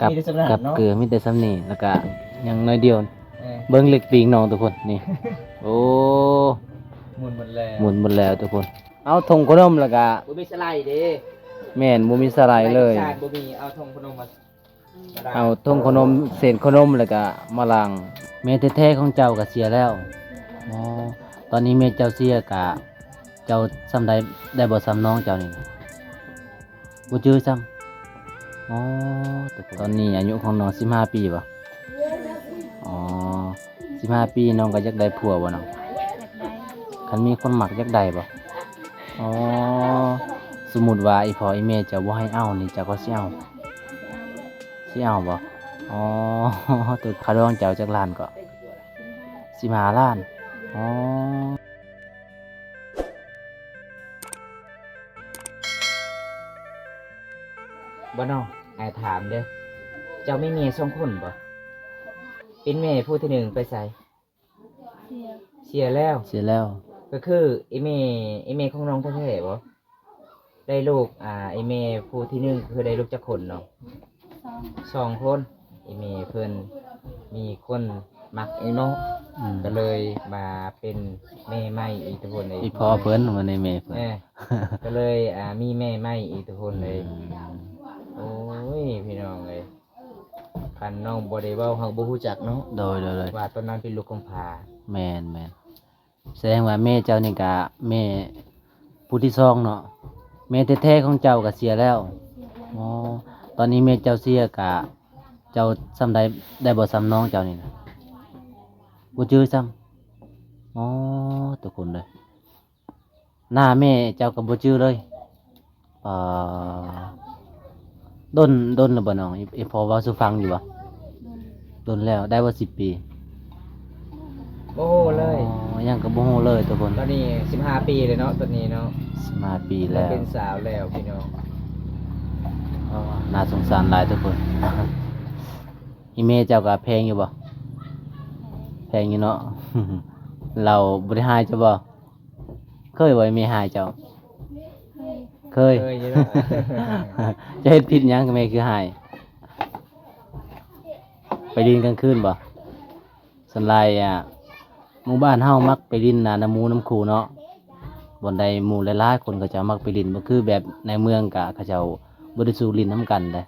กับ มีแต่สำนัก กับ เนาะ เกลือมีแต่ซ้ำนี่แล้วก็ยังน้อยเดียว เออ เบิ้งเล็กปีงน้องทุกคนนี่ โอ้ หมุนหมดแล้ว หมุนหมดแล้วทุกคน เอาธงขนมแล้วก็ บ่มีสไลด์เด้ แม่นบ่มีสไลด์เลย สได์บ่มีเอาธงพนมมา เอาธงขนมเศษขนมแล้วก็มาล้างแม่แท้ๆของเจ้าก็เสียแล้วอ๋อตอนนี้แม่เจ้าเสียก็เจ้าซ้ำได้บ่ซ้ำน้องเจ้านี่บ่จื้อซ้ำอ๋อแต่ตอนนี้อายุของน้อง15ปีบ่อ๋อ15ปีน้องก็อยากได้ผัวบ่น้อง อยากได้ คันมีคนมักอยากได้บ่อ๋อสมมุติว่าอีพ่ออีแม่เจ้าบ่ให้เอานี่เจ้าก็สิเอาสิเอาบ่อ๋อ ตัวค่าดองเจ้าจักล้านก็15ล้านอ๋อ บ่น้องอ้ายถามเด้อเจ้าไม่มี2คนบ่เป็นแม่ผู้ที่หนึ่งไปไส เสีย เสียแล้ว เสียแล้ว ก็คือไอ้แม่ของน้องแท้ๆบ่ได้ลูกไอ้แม่ผู้ที่หนึ่งคือได้ลูกจักคนเนาะ สอง 2 คนไอ้แม่เพิ่นมีคนมักไอ้เนาะ ก็เลยมาเป็นแม่ใหม่อีกทุกคนเลย อีพ่อเพิ่นมาในแม่เพิ่น ก็เลยมีแม่ใหม่อีกทุกคนเลย โอ้ยพี่น้องเลยคันน้องบ่ได้เว้าเฮาบ่ฮู้จักเนาะ โดย ว่าตอนนั้นเป็นลูกกำพร้า แม่นแสดงว่าแม่เจ้านี่ก็แม่ผู้ที่สองเนาะแม่แท้ๆของเจ้าก็เสียแล้ว เสียแล้ว อ๋อตอนนี้แม่เจ้าเสียก็เจ้าซ้ำได้บ่ซ้ำน้องเจ้านี่นะบ่จื้อซ้ำอ๋อทุกคนเลยหน้าแม่เจ้าก็บ่จื้อเลยอ่าดนแล้วบ่น้องอีพอเว้าสู่ฟังอยู่บ่ โดน ดนแล้วได้ว่า10 ปี โอ้โหเลย อ๋อยังก็บ่ฮู้เลยทุกคน ตอนนี้15 ปีเลยเนาะตอนนี้เนาะ 15 ปี แล้ แล้ว ว เป็นสาวแล้วพี่น้อง อ๋อน่าสงสารหลายทุกคน อีเมเจ้าก็แพงอยู่บ่แพงอยู่เนาะ เราบ่ได้หายเจ้าบ่เคยบ่อีเมหายเจ้า เคย เคย เคยอยู่เนาะ จะเฮ็ดผิดหยังก็แม่คือหาย ไปดินกลางคืนบ่ส่วนหลายหมู่บ้านเฮามักไปดินน้ำหมูน้ำคูเนาะบ่อนใดหมู่หลายๆคนก็จะมักไปดินบ่คือแบบในเมืองก็เขาเจ้าบ่ได้สู่ลินน้ำกันเด้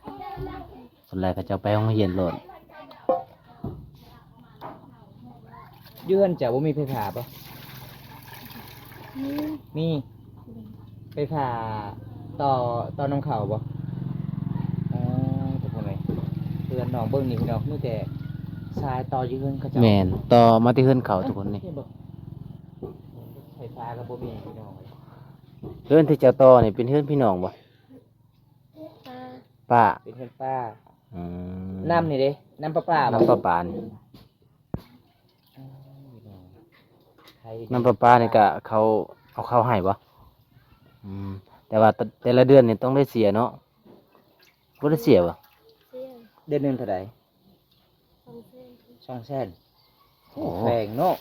ส่วนหลายเขาเจ้าไปโรงเรียนโลด เยือนจะบ่มีไฟฟ้าปะ นี่ มีไฟฟ้าต่อน้ำเขาปะอ๋อทุกคนเลยเพื่อนน้องเบิ้งนี่พี่น้องมีแต่ทรายต่ออยู่เฮือนเขาเจ้า แม่นต่อมาที่เฮือนเขาทุกคนนี่ เห็บ่ไฟฟ้ากับบ่มีพี่น้องเลย เฮือนที่เจ้าต่อนี่เป็นเฮือนพี่น้องบ่ ตา ป้า เป็นเฮือนป้า อืม น้ำนี่เด้น้ำประปาบ่ น้ำประปานี่ อ๋อพี่น้องใคร น้ำประปานี่ก็เขาเอาเข้าให้บ่อืมแต่ว่าแต่ละเดือนนี่ต้องได้เสียเนาะบ่ได้เสียบ่ เสีย เดือนหนึงเท่าใด 2 เส้น 200,000โอ้แพงเนาะ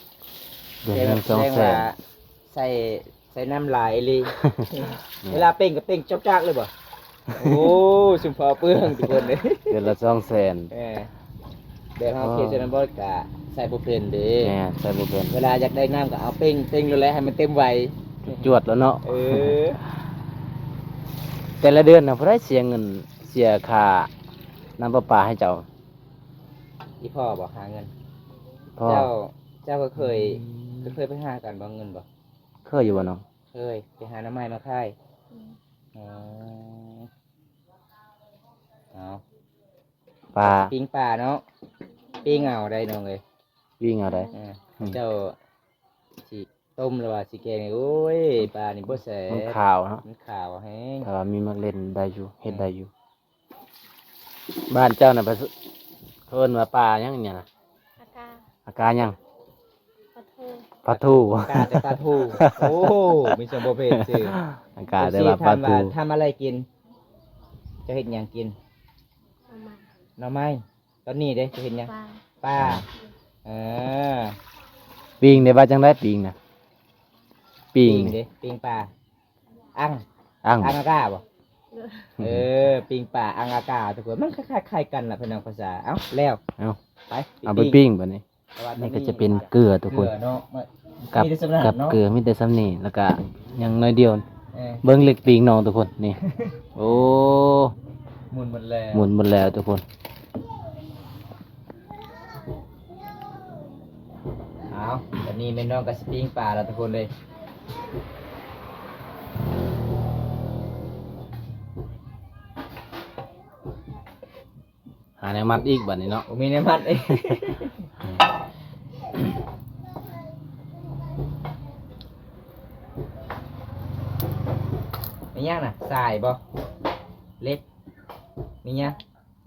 เดือนหนึง แสดงว่า 200,000 ใส่น้ำลายเลย เวลาเป่งก็เป่งจ๊อกจักเลยบ่ โอ้ชุมพอเปลืองทุกคนเลย เดือนละ200,000 เออเดี๋ยวเราเขียนเซนบอสกะใส่บุเพนเด้ แม่นใส่บ่เป็น เวลาอยากได้น้ำก็เอาเป่งเป่งเลยแหละให้มันเต็มไว จวดแล้วเนาะ เออ แต่ละเดือนน่ะบ่ได้เสียเงินเสียค่าน้ำประปาให้เจ้า อีพ่อบอกหาเงิน พ่อ เจ้าก็เคยไปหากันบ่เงินบ่ เคยอยู่บ่น้อง เคยไปหาน้ำไม้มาค่าย อืม อ๋อเอา ปลา ปิ้งปลาเนาะปิ้งเอาได้น้องเลย วิ่งเอาได้ เออเจ้าสิต้มหรือว่าสิแกงนี่โอ้ยปลานี่บ่แซ่ มัน บ ขาวเนาะ มันขาวแฮง ถ้าว่ามีมักเล่นได้อยู่เฮ็ดได้อยู่ บ้านเจ้าน่ะไปเพิ่นว่าปลาหยังเนี่ยน่ะ อากา อากาหยัง ปะเทอ ปลาทู กาแต่ปลาทูโอ้มีสมบูรณ์เป็นชื่อ อากาได้ว่าปลาทู ทำอะไรกิน จะเห็นอย่างกิน เอามา หน่อไม้ตอนนี้เด้จะเห็นหยัง ปลา ป้าเออ ปิงได้ว่าจังได๋ปิงน่ะปิง เด้ปิ้งปลาอัง อัง อังอากาบ่ เออปิงป่าอังอากาทุกคนมันคล้ายๆกันน่ะพี่น้องภาษาเอ้าแล้ว เอา ไป เอาไปปิ้งบัดนี้ แต่ว่า นี่ก็จะเป็นเกลือทุกคน เกลือเนาะ กับ มีแต่สำนัก กับ เนาะ เกลือมีแต่ซ้ำนี่แล้วก็ยังน้อยเดียว เออ เบิ้งเล็กปิงน้องทุกคนนี่ โอ้ หมุนหมดแล้ว หมุนหมดแล้วทุกคน เอาวันนี้แม่น้องก็สปิงป่าแล้วทุกคนเลย หาแนวมัดอีกบัดนี้เนาะ ผมมีน้ำมันเองมีย่างน่ะสายบ่เล็กมีย่าง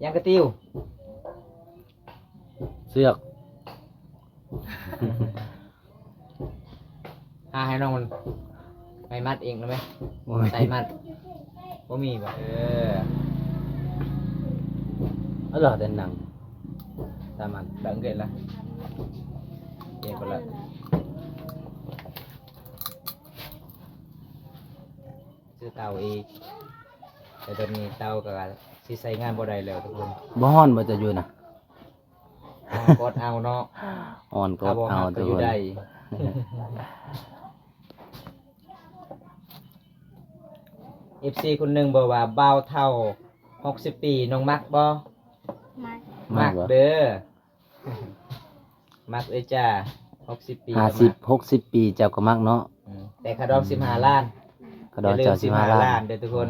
ย่างกระติ้ว เสือก ให้น้องมันไปมัดเองได้ไหม โอ้ย ใส่มัดบ่มีบ่เอาล่ะเดินหนังตามมัน đợi kìa là kìa còn lạiซื้อเตาอีกแต่ตอนนี้เตาก็สิใช้งานบ่ได้แล้วทุกคน บ่ฮ้อนบ่จะอยู่น่ะ กดเอาเนาะ อ่อนก็ ถ้าบ่ เอา หักก็ ทุก อยู่ คน ได้ FC คนหนึงบอกว่าเบาเท่า60 ปีน้องมักบ่ มา มักเด้อ มักเอ้ยจ้า60 ปีก็มัก 50 60 ปีเจ้าก็มักเนาะ แต่คาดอง15 ล้าน ก็ดอกเจ้าสิมา อย่าลืม15 ล้า ล้าน น เด้อทุกคน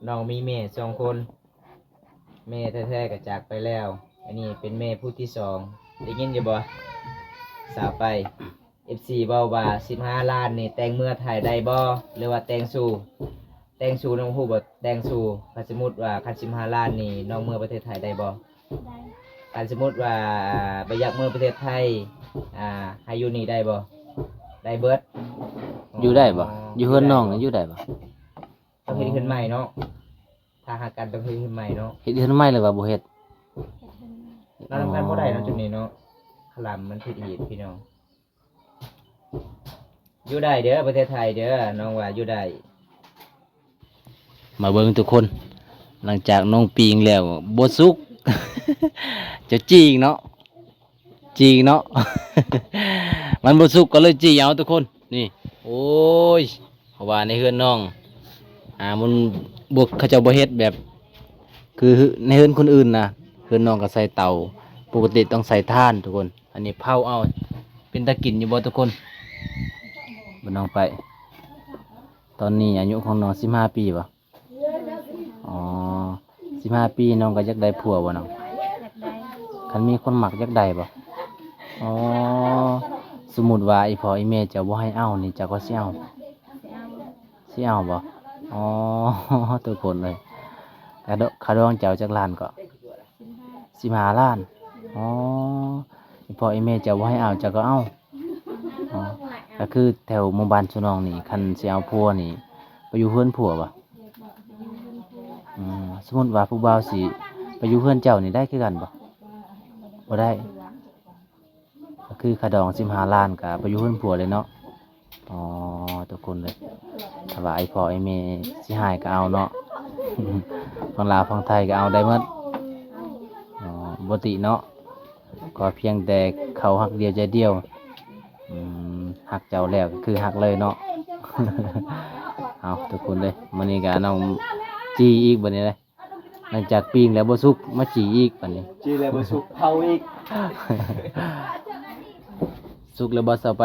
น้องมีแม่2 คนแม่แท้ๆก็จากไปแล้ว อันนี้เป็นแม่ผู้ที่2ได้ยินอยู่บ่สาวไป FC เว้าว่า15 ล้านนี่แต่งเมื่อถ่ายได้บ่หรือว่าแต่งสู่น้องฮู้บ่แต่งสู่คันสมมุติว่าคัน15 ล้านนี่น้องเมื่อประเทศไทยได้บ่ ได้ คันสมมุติว่าไปอยากเมื่อประเทศไทยให้อยู่นี่ได้บ่ได้เบิด อยู่ได้บ่อยู่เฮือนน้องน่ะอยู่ได้บ่ ต้องเฮ็ดขึ้นใหม่เนาะถ้าหากกันต้องเฮ็ดขึ้นใหม่เนาะ เฮ็ดเฮือนใหม่เลยว่าบ่เฮ็ด เฮ็ดให้ เราทำกันบ่ได้เนาะจุดนี้เนาะขลำมันผิดเหตุพี่น้องอยู่ได้เด้อประเทศไทยเด้อน้องว่าอยู่ได้ มาเบิ่งทุกคน หลังจากน้องปีงแล้วบ่สุก จะจีงเนาะจีงเนาะ มันบ่สุกก็เลยจีเอาทุกคน นี่ โอ้ยเพราะว่าในเฮือนน้องมันบ่เขาเจ้าบ่เฮ็ดแบบ คือในเฮือนคนอื่นนะเฮือนน้องก็ใส่เตา ปกติต้องใส่ถ่านทุกคน อันนี้เผาเอา เป็นตะกินอยู่บ่ทุกคนบ่น้องไป ตอนนี้อายุของน้อง15 ปีบ่อ๋อ15 ปีน้องก็อยากได้ผัวบ่น้อง อยากได้ คันมีคนหมักอยากได้บ่อ๋อสมมุติว่าอีพ่ออีแม่เจ้าบ่ให้เอานี่เจ้าก็สิเอา สิเอา สิเอาบ่อ๋อ ทุกคนเลยค่าดองเจ้าจักล้านก็ 15 ล้านอ๋ออีพ่ออีแม่เจ้าบ่ให้เอาเจ้าก็เอาอ๋อก็คือแถวหมู่บ้านชุน้องนี่คันสิเอาผัวนี่ไปอยู่เฮือนผัวบ่สมมุติว่าผู้บ่าวสิไปอยู่เฮือนเจ้านี่ได้คือกันบ่บ่ได้ ก็คือค่าดอง15 ล้านก็ไปอยู่เฮือนผัวเลยเนาะอ๋อทุกคนเลยถ้าว่าไอ้พ่อไอ้แม่สิให้ก็เอาเนาะ ฝั่งลาวฝั่งไทยก็เอาได้หมดอ๋อบ่ติเนาะก็เพียงแต่เขาฮักเดียวใจเดียวฮักเจ้าแล้วก็คือฮักเลยเนาะ เอาทุกคนเลยมื้อนี้ก็น้องจีอีกบัดนี้เลยหลังจากปิ้งแล้วบ่สุกมาจีอีกบัดนี้ จีแล้วบ่สุกเผาอีก สุกแล้วบ่เอาไป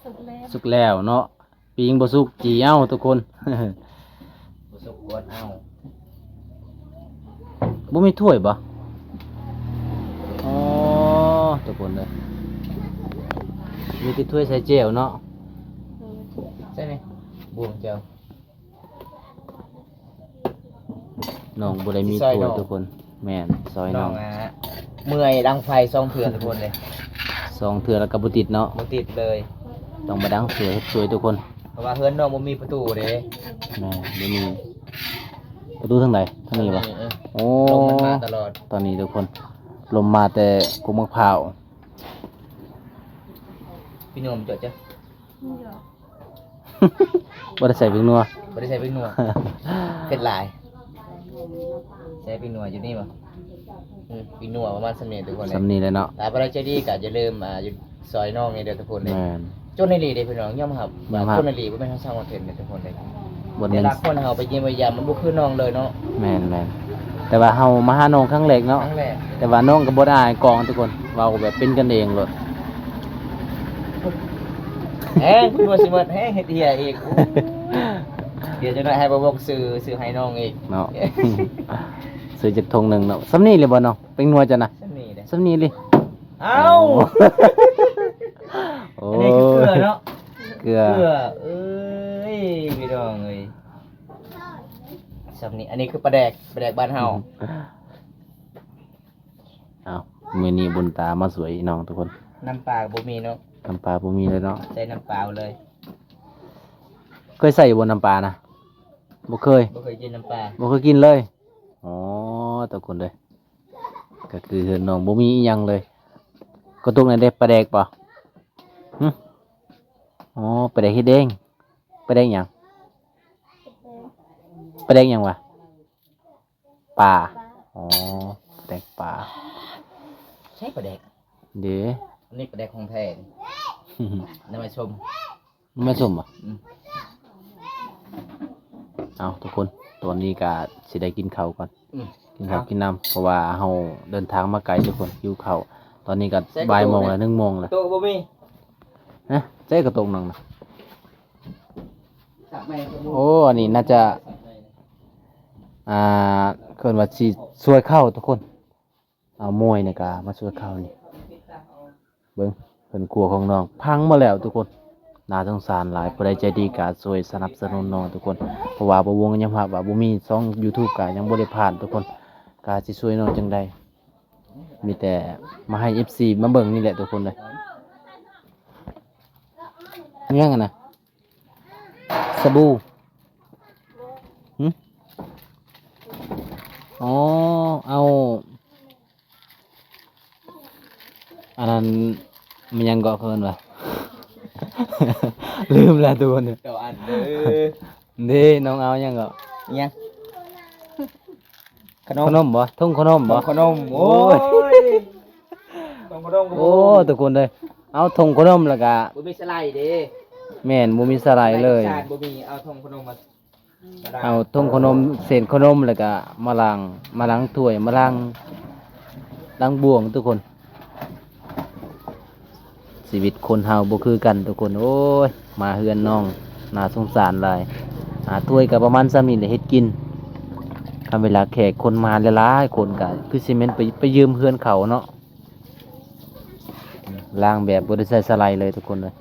สุดแล้ว สุกแล้วเนาะปิ้งบ่สุกจีเอาทุกคน บ่สุกกดเอา บ่มีถ้วยบ่อ๋อทุกคนเลยมีแต่ถ้วยใส่เจลเนาะ ใช่ไหมบวงเจ้า น้องบ่ได้มี ซอย ถ้ว น้ ย อง ทุกคนแม่นซอย น้ น้ อ อง ง เมื่อยดังไฟซ่องเถื่อนทุกคนเลย 2เทื่อแล้วก็บ่ติดเนาะ บ่ติดเลย ต้องมาดังสวยเฮ็ดสวยทุกคน เพราะว่าเฮือนน้องบ่มีประตูเด้ แม่บ่มีประตูทางไหนทางนี้บ่โอ้ ลมมันมาตลอด ตอนนี้ทุกคนลมมาแต่กุมะพร้าว พี่โยมจดจ้ะ นี่เหรอ บ่ได้ใส่พริกนัว บ่ได้ใช้พริกหนัว เป็นลายใช้พริกหนัวอยู่นี่บ่พริกหนัวประมาณสำเนียงทุกคนเลย สำนีเลยเนาะ แต่บ่ได้ใจดีก็อย่าลืมอยู่ซอยน้องนี่เด้อทุกคนเลย แม่น จนในลีเด้พี่น้องยอมรับ ยอมรับ จนในลีบ่แม่นเฮาสร้างคอนเทนต์เด้อทุกคนเลย บ่ แต่ แม่น ละคนเฮาไปเยี่ยมไปยามมันบ่คือน้องเลยเนาะ แม่นแต่ว่าเฮามาหาน้องครั้งแรกเนาะ ครั้งแรก แต่ว่าน้องก็บ่ได้อายกองทุกคนเว้าแบบเป็นกันเองโลด คุณบ่สิหมดเฮ็ดเหี้ยอีกเดี๋ยวจะได้ให้บ่บอกซื้อให้น้องอีก เนาะ ซื้อจากทงหนึงเนาะสำนีเลยบ่น้องเป็นนัวจ้ะนะ ซั่นนี่เด้อ สำนีเลย เอ้า โอ้ อันนี้คือเกลือเนาะ เกลือ เกลือเอ้ยพี่น้องเอ้ยสับนี้อันนี้คือปลาแดกบ้านเฮา อ้าวมื้อนี้บุญตามาสวยน้องทุกคน น้ำปลาบ่มีเนาะ น้ำปลาบ่มีเลยเนาะ ใส่น้ำเปล่าเลย เคยใส่บนน้ำปลานะบ่เคย บ่เคยกินน้ำปลา บ่เคยกินเลยอ๋อทุกคนเลยก็คือน้องบ่มีอีหยังเลยก็ตรงนั้นได้ปลาแดกป่ะหึอ๋อปลาแดกเฮ็ดเองปลาแดกหยังปลาแดกหยังวะปลาอ๋อปลาแดกปลา ใช่ปลาแดก เด้ อันนี้ปลาแดกของแท้นี่น้ำมาชม ไม่สมอ่ะ อืม เอาทุกคนตอนนี้ก็สิได้กินข้าวก่อน อืม กินข้าวกินน้ำเพราะว่าเฮาเดินทางมาไกลทุกคนหิวข้าวตอนนี้ก็ ใส่กระ บ่าย ตุก โมง ไหม แล้ว1 โมงแล้ว โตะบ่มี นะเจ๊กระตรงนังนะ สับแม่ก็บ่ โอ้อันนี้น่าจะเกินว่าสิช่วยเข้าทุกคนเอามวยเนี่ยก็มาช่วยเข้านี่เบิ่งเพิ่นกลัวของน้องพังมาแล้วทุกคนน่าสงสารหลายผู้ใดใจดีก็ช่วยสนับสนุนน้องทุกคนเพราะว่าบ่วงยังว่าบ่มีช่อง YouTube ก็ยังบ่ได้ผ่านทุกคนก็สิช่วยน้องจังใดมีแต่มาให้ FC มาเบิ่งนี่แหละทุกคนเลยยังกันนะสบู่หึอ๋อเอาอันนั้นมันยังเกาะเคินวะ ลืมแล้วตัวนึง เก่าอันเด้อ นี่น้องเอายังเกาะ เนี่ยขน ข ม นมบ่ทุ่งขนมบ่ ขนมโอ้ยต้องขนม โอ้ทุกคนเลยเอาทงขนมแล้วก็ บ่มีสไลด์เด้ แม่นบ่มีสลายเลย ชาติบ่มีเอาทงขนมมา เอาทงขนมเศษขนมแล้วก็มาล้างถ้วยมาล้างบ่วงทุกคน ชีวิตคนเฮาบ่คือกันทุกคนโอ้ยมาเฮือนน้องน่าสงสารหลายถ้วยก็ประมาณซ้ำนี่แหละเฮ็ดกินทำเวลาแขกคนมาหลายๆคนก็คือสิแม่นไปยืมเฮือนเขาเนาะล้างแบบบ่ได้ใส่สไลด์เลยทุกคนเลย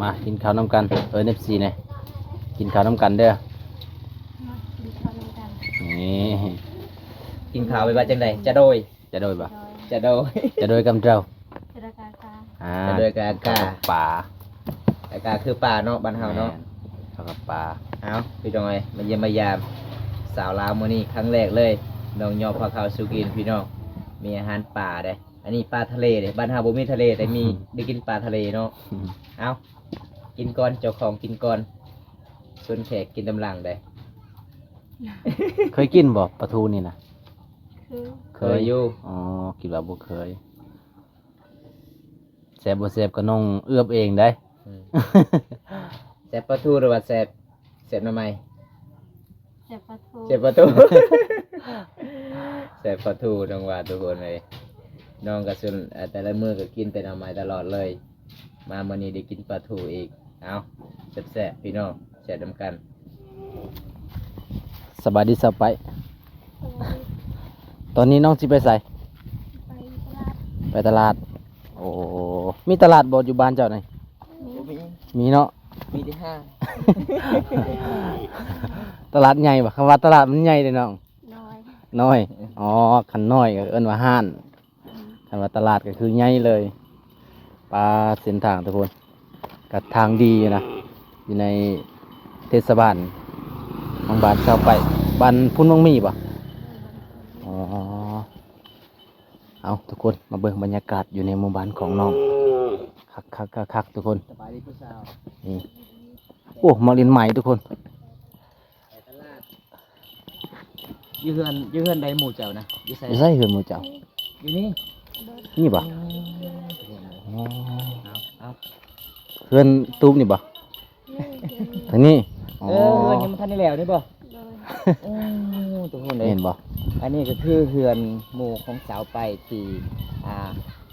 มากินข้าวน้ำกันFC เนี่ยกินข้าวน้ำกันเด้อ มากินข้าวด้วยกัน นี่ กินข้าวไปว่าจังไดจะโดย จะโดยบ่ จะโดย จะโดยกำเจ้า เจรกากา จะโดยกากา ป่า อากาคือป่าเนาะบ้านเฮาเนาะ เท่ากับป่า เอาพี่น้องเอ้ยมาเยี่ยมมายามสาวลาวมื้อนี้ครั้งแรกเลยน้องยอพาข้าวสู่กินพี่น้องมีอาหารป่าเด้อันนี้ปลาทะเลเด้บ้านเฮาบ่มีทะเลแต่มีได้กินปลาทะเลเนาะเอากินก่อนเจ้าของกินก่อนส่วนแขกกินตำลังเด้ เคยกินบ่ปลาทูนี่นะ คือ เคยอยู่ อ๋อคิดว่าบ่เคยแซ่บบ่แซ่บก็น้องเอื้อบเองได้ อืมแซ่บปลาทูหรือว่าแซ่บหน่อไม้ เจ็บปลาทู แซ่บปลาทู แซ่บปลาทูน้องว่าทุกคนเลยน้องก็ส่วนแต่ละมื้อก็กินแต่หน่อไม้ตลอดเลย มามื้อนี้ได้กินปลาทูอีกเอาแซ่บๆพี่น้องแซ่บนํกัน สบายดีสบาย ไป ตอนนี้น้องสิไปใส่ ไปตลาด ไปตลาด โอ้มีตลาดบ่อยู่บ้านเจ้านี่ นี้ มีเนาะ มีที่ห้า ตลาดใหญ่บ่คำว่าตลาดมันใหญ่เด้น้อง น้อย น้อย อ๋อคันน้อยก็เอิ้นว่าห้านคันว่าตลาดก็คือใหญ่เลยปลาเส้นทางทุกคนก็ทางดีอยู่นะอยู่ในเทศบาลของบ้านชาวไปบ้านพุ่นวังมีป่ะอ๋อ เอาทุกคนมาเบิ่งบรรยากาศอยู่ในหมู่บ้านของน้องคักทุกคน สบายดีผู้สาว นี่โอ้มาเรียนใหม่ทุกคน ไปตลาดอยู่เฮือนใดหมู่เจ้านะอยู่ไส จะใส่เฮือนหมู่เจ้า อยู่นี่ นี่บ่ เอาเอา เฮือนตูมนี่บ่ นี่เดี๋ยวนี้ ทางนี้ เออเฮือนยังบ่ทันได้แล้วนี่บ่ โดย โอ้ทุกคนเลย เห็นบ่ อันนี้ก็คือเฮือนหมู่ของสาวไปที่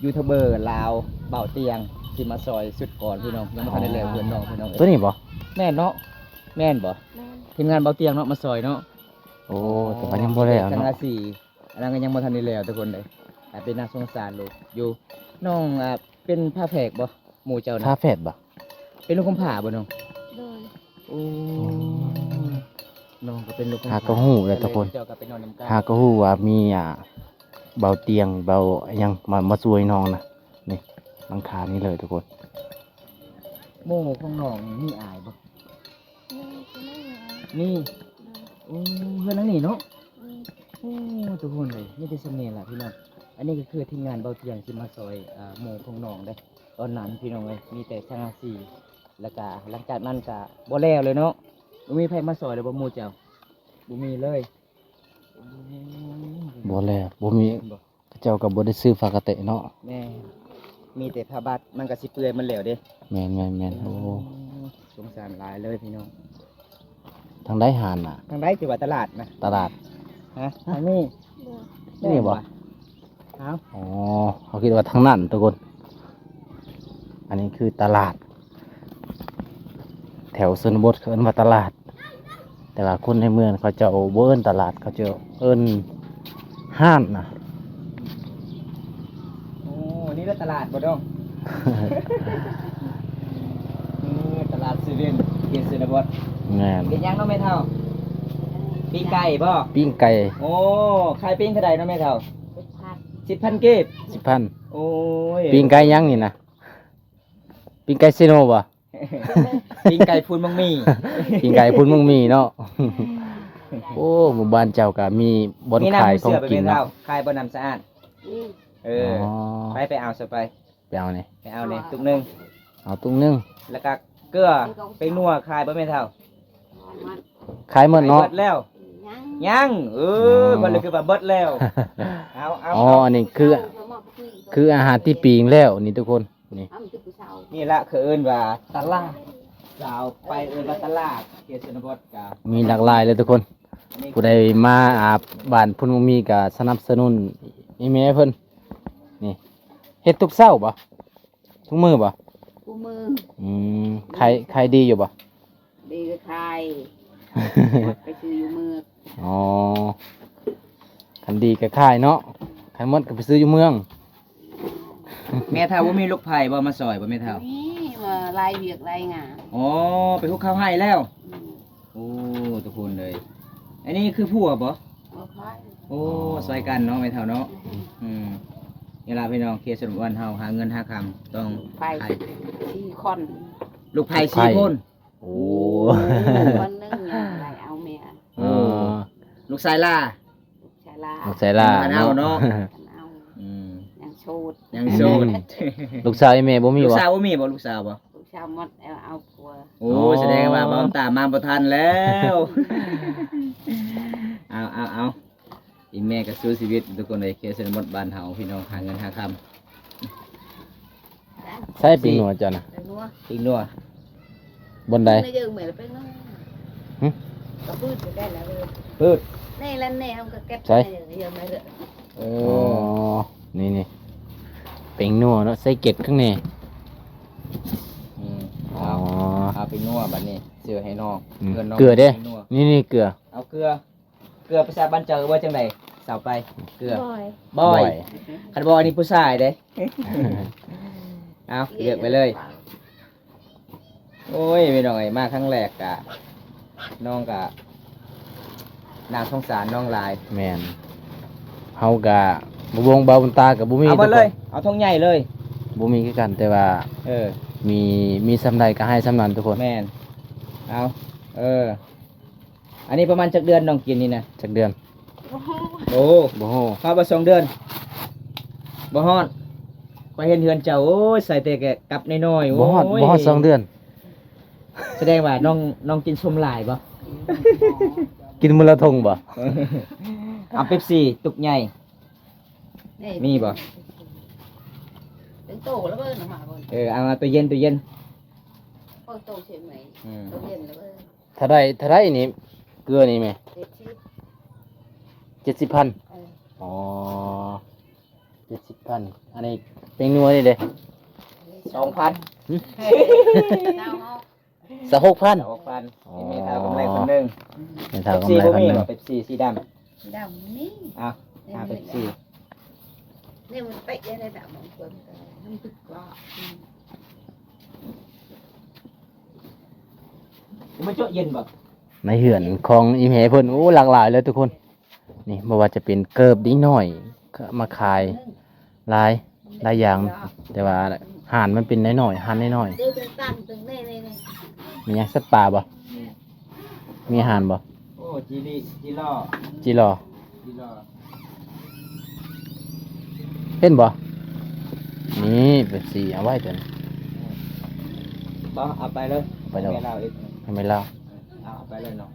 ยูทูบเบอร์ลาวเบาเตียงที่มาซอยสุดก่อนพี่น้องยังบ่ทันได้แล้วเฮือนน้องพี่น้อง ตัว เอ้ย นี้บ่ แม่นเนาะแม่นบ่ แม่น ทีมงานเบาเตียงเนาะมาซอยเนาะ โอ้แต่ว่ายังบ่แล้ว ค เนาะ ณะสี่อันนั้นก็ยังบ่ทันได้แล้วทุกคนเลยแต่เป็นน่าสงสารลูกอยู่น้องเป็นผ้าแผกบ่หมู่เจ้านะ ท่าแฝดบ่ เป็นลูกกำพร้าบ่น้อง โดย โอ้น้องก็เป็นลูกกำพ หา ร้า ก็ฮู้เลยทุกคน เจ้าก็ไปนอนน้ำกัน หาก็ฮู้ว่ามีเบาเตียงเบาหยังมาช่วยน้องนะนี่หลังคานี่เลยทุกคน หมู่ของน้องนี่อายบ่ นี่ก็ไม่เหงา นี่ โดย โอ้เฮือนหลังนี้เนาะ นี่ โอ้ทุกคนเลยนี่เป็นเสน่ห์ล่ะพี่น้องอันนี้ก็คือทีมงานเบาเตียงที่มาซอยหมู่ของน้องเด้ตอนนั้นพี่น้องเลยมีแต่ช่างสี่แล้วก็หลังจากนั้นก็บ่แล้วเลยเนาะบ่มีไผมาซอยเลยบ่หมู่เจ้าบ่มีเลยโอ้ บ่แล้วบ่มี บ่ เจ้าก็บ่ได้ซื้อฝากระเตะเนาะ แม่มีแต่ผ้าบัดมันก็สิเปื่อยมันแล้วเด้ แม่นโอ้ สงสารหลายเลยพี่น้อง ทางได้หานน่ะ ทางใดสิว่าตลาดนะ ตลาด ฮะทางนี้ โดย นี่บ่ เอ้า อ๋อเขาคิดว่าทางนั้นทุกคน อันนี้คือตลาด แถวชนบทเขาเอิ้นว่าตลาด แต่ว่าคนในเมืองเขาจะเอาบ่เอิ้นตลาดเขาจะเอิ้นห้านน่ะ โอ้นี่ละตลาดบ่ดอง ตลาดซีเรียนเกียรติศิลปวัฒน์ แม่น เป็นยังเนาะแม่เฒ่าปิ้งไก่บ่ ปิ้งไก่ โอ้ขายปิ้งเท่าใดเนาะแม่เฒ่า เป็นพัด 10,000เก็บ 10,000 โอ้ย ปิ้งไก่ยังนี่นะปิ้งไก่ซิโนบ่ ปิ้งไก่พูนมังมี ปิ้งไก่พุ่นมึงมีเนาะ โอ้หมู่บ้านเจ้าก็มีบ่อน มี ขาย น้ำ ของ เสือไป กิ แม่ น เฒ่า เนาะ ขายบ่น้ำสะอาด นี่ เออไปเอาซะไป ไปเอานี่ ไปเอาเนี่ยตุกหนึง เอาตุ้งนึง แล้วก็เกลือไปนัวขายบ่แม่เฒ่า มัน ขายหมดเนาะ เบิดแล้ว ยัง ยังเออมันเลยคือแบบเบิดแล้ว เอาเอา อ๋ออันนี้คืออาหารที่ปีงแล้วนี่ทุกคนนี่ เอามันคือผู้สาว นี่ละคือเอิ้นว่าตลาดสาวไปเอิ้นว่าตลาดเกียรติชนบทกับ มีหลากหลายเลยทุกคน ผู้ใดมาบ้านพุ่นบ่มีก็สนับสนุนอีเมลเพิ่นนี่เฮ็ดทุกเช้าบ่ทุกมื้อบ่ กูมือ อืมขายดีอยู่บ่ ดีกับใครไปซื้ออยู่มือ อ๋อคันดีก็ขายเนาะคันหมดก็ไปซื้ออยู่เมือง แม่เฒ่าบ่มีลูกไผ่บ่มาซอยบ่แม่เฒ่า นี่มาลายเวียกลายงาน อ๋อไปคุกข้าวให้แล้ว อืม โอ้ทุกคนเลย อันนี้คือผัวบ่ เอาค่อย โอ้ซอยกันเนาะแม่เฒ่าเนาะอืมเวลาพี่น้องเกียรติชนบทเฮาหาเงินหาคำต้อง ไป ให้ ที่คอน ลูกไผ่4คน โอ้ วันหนึงอย่างไรเอาเมีย เออ ลูกชายล่า ลูกชายลา ลูกชายล่า บ้านเฮาเนาะ กันเอา อืม อย่างโชด ยังโสด ลูกสาวอีเมบ่มี ลูก บ่ สาวบ่มีบ่ลูกสาวบ่ ลูกชาวมดเอาผัว โอ้ อ๋อ แสดงว่าบ้อมตามมาบ่ทันแล้ว เอาอีแม่ก็สู้ชีวิตทุกคนเลยเคสนบทบ้านเฮาพี่น้องหาเงินหาค ใช่ปีหนัวจ้ะนะ ไปนัว ำอีกนัว บนใด ไม่ยืมเหมือนไปนัว หึ ก็พูดไปได้แล้วเลย พืช นี่แล้วนี่เขาก็เก็บ ใช่ เยอะไหมเถอะ เอ อ๋อ นี่เป็งนัวเนาะใส่เกล็ดข้างใน เอา อ๋อ เอาไปนัวบัดนี้เสือให้น้อง อืม น้อง เกลือเด้ ไปนัว นี่เกลือ เอาเกลือภาษาบ้านเจอว่าจังไดสาวไปเกลือ บ่อย บ่อยคันบ่อยนี่ผู้ชายเด้ เอาเลือกไปเลย โอ้ยพี่น้องไอ้มาครั้งแรกกะน้องกะน่าสงสารน้องหลาย แม่นเฮากะบ่วงเบาบนตากับบ่มี เอา ทุ มาก ค เลย น เอาทงใหญ่เลย บ่มีคือกันแต่ว่า เออ มีสำใดก็ให้สำนั้นทุกคน แม่นเอาอันนี้ประมาณจักเดือนน้องกินนี่นะ จักเดือน โอ้โห โอ้ บ่ฮู้ เข้าไป2 เดือน บ่ฮอดข่อยเห็นเฮือนเจ้าโอ้ยใส่แต่แกะกับน้อยๆโอ้ บ่ฮอด2 เดือน แสดงว่าน้องกินส้มหลายบ่ กินมื้อละทงบ่ เอาเป๊ปซี่ตุกใหญ่ มีบ่ ถึงโตแล้วเบิ่งมาบ่ เอามาตัวเย็นตัวเย็น โอ้โตใช่ไหม อืม โตเย็นแล้วเบิ่ง ถ้าได้นี่เกลือนี่แม่ 70 70,000อ๋อ70,000อันนี้เป็นนัวนี่เด้ 2,000 เจ้าเฮา สัก6,000 2,000นี่แม่เฒ่ากำไรคนหนึง เป็นทาง เป๊ป กำ ซี่ ไร บ่ คนหนึงมีบ่เป๊ปซี่สีดำ ดำนี่ เอาหาเป๊ปซี่ นี่มันไปยังไงแบบมันเพิ่นน้ำตึกก็ มันเจาะเย็นบ่ ในเหือนของอีแม่เพิ่นโอ้หลากหลายเลยทุกคน นี่บ่ว่าจะเป็นเกิบนิดหน่อยก็มาขายหลายอย่างแต่ว่าห่านมันเป็นน้อยๆห่านน้อย เดี๋ยวจะตั้งตึงนี่ ๆมีหยังสัตว์ป่าบ่มีห่านบ่ โอ้จีล่อ จิรอ จีล่อ เห็นบ่นี่เป็นสีเอาไว้ตัวนี้ บ่เอาไปเลย ไปเลย แม่เราอีก ให้ไม่เล่า เอาไปเลยเนาะ